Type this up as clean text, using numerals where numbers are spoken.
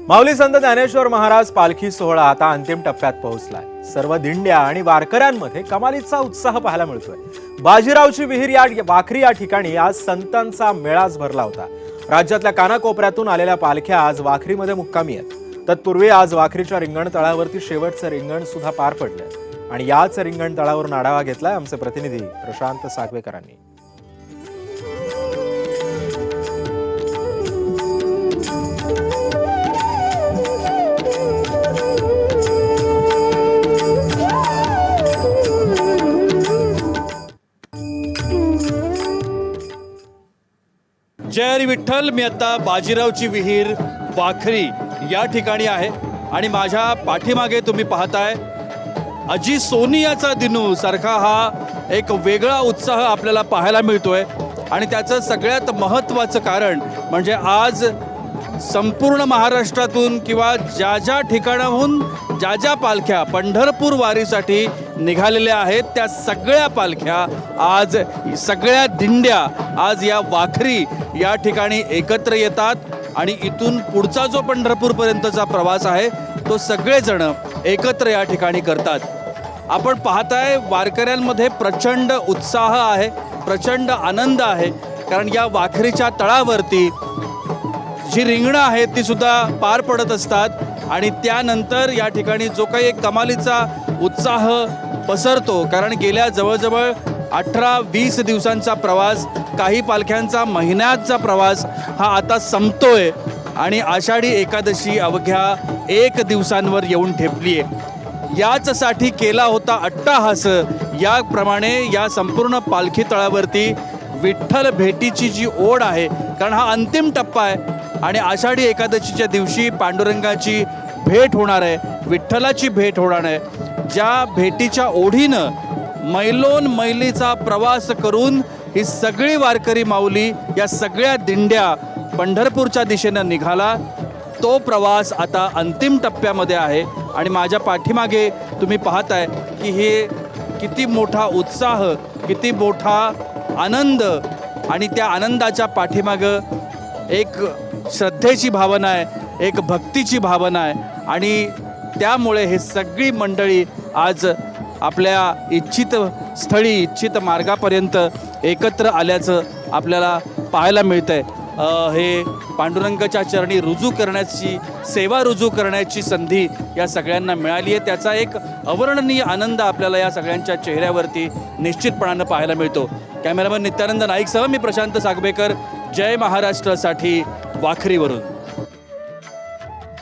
माऊली संत ज्ञानेश्वर महाराज पालखी सोहळा आता अंतिम टप्प्यात पोहोचलाय। सर्व दिंड्या आणि वारकऱ्यांमध्ये कमालीचा उत्साह पाहायला मिळतोय। बाजीरावची विहीर या वाखरी या ठिकाणी आज संतांचा मेळाच भरला होता। राज्यातल्या कानाकोपऱ्यातून आलेल्या पालख्या आज वाखरीमध्ये मुक्कामी आहेत। तत्पूर्वी आज वाखरीच्या रिंगण तळावरती शेवटचं रिंगण सुद्धा पार पडलं आणि याच रिंगण तळावरून आढावा घेतलाय आमचे प्रतिनिधी प्रशांत सागवेकरांनी। जय हरी विठ्ठल। मी आता बाजीरावची विहीर वाखरी या ठिकाणी आहे आणि माझ्या पाठीमागे तुम्ही पाहताय अजी सोनियाचा दिनू सारखा हा एक वेगळा उत्साह आपल्याला पाहायला मिळतोय। आणि त्याचं सगळ्यात महत्त्वाचं कारण म्हणजे आज संपूर्ण महाराष्ट्रातून किंवा ज्या ज्या ठिकाणाहून ज्या ज्या पालख्या पंढरपूर वारीसाठी निघालेल्या आहेत त्या सगळ्या पालख्या आज सगळ्या दिंड्या आज या वाखरी या ठिकाणी एकत्र येतात आणि इथून पुढचा जो पंढरपूरपर्यंतचा प्रवास आहे तो सगळेजण एकत्र या ठिकाणी करतात। आपण पाहताय वारकऱ्यांमध्ये प्रचंड उत्साह आहे, प्रचंड आनंद आहे, कारण या वाखरीच्या तळावरती जी रिंगणं आहेत ती सुद्धा पार पडत असतात आणि त्यानंतर या ठिकाणी जो काही एक कमालीचा उत्साह पसरतो, कारण गेल्या जवळजवळ 18-20 दिवसांचा प्रवास, काही पालख्यांचा महिन्याचा प्रवास हा आता संपतोय आणि आषाढी एकादशी अवघ्या 1 दिवसांवर येऊन ठेपली आहे। याचसाठी केला होता अट्टाहास, याप्रमाणे या संपूर्ण पालखी तळावरती विठ्ठल भेटीची जी ओढ आहे, कारण हा अंतिम टप्पा आहे आणि आषाढी एकादशीच्या दिवशी पांडुरंगाची भेट होणार आहे, विठ्ठलाची भेट होणार आहे। ज्या भेटीच्या ओढीनं मैलोन मैलीचा प्रवास करून ही सगळी वारकरी माऊली या सगळ्या दिंड्या पंढरपूरच्या दिशेनं निघाला, तो प्रवास आता अंतिम टप्प्यामध्ये आहे। आणि माझ्या पाठीमागे तुम्ही पाहताय की हे किती मोठा उत्साह, किती मोठा आनंद आणि त्या आनंदाच्या पाठीमागं एक श्रद्धेची भावना आहे, एक भक्तीची भावना आहे आणि त्यामुळे हे सगळी मंडळी आज आपल्या इच्छित स्थळी, इच्छित मार्गापर्यंत एकत्र आल्याचं आपल्याला पाहायला मिळतंय। हे पांडुरंगाच्या चरणी रुजू करण्याची, सेवा रुजू करण्याची संधी या सगळ्यांना मिळाली आहे। त्याचा एक अवर्णनीय आनंद आपल्याला या सगळ्यांच्या चेहऱ्यावरती निश्चितपणानं पाहायला मिळतो। कॅमेरामन नित्यानंद नाईकसह मी प्रशांत सागवेकर, जय महाराष्ट्रासाठी वाखरीवरून।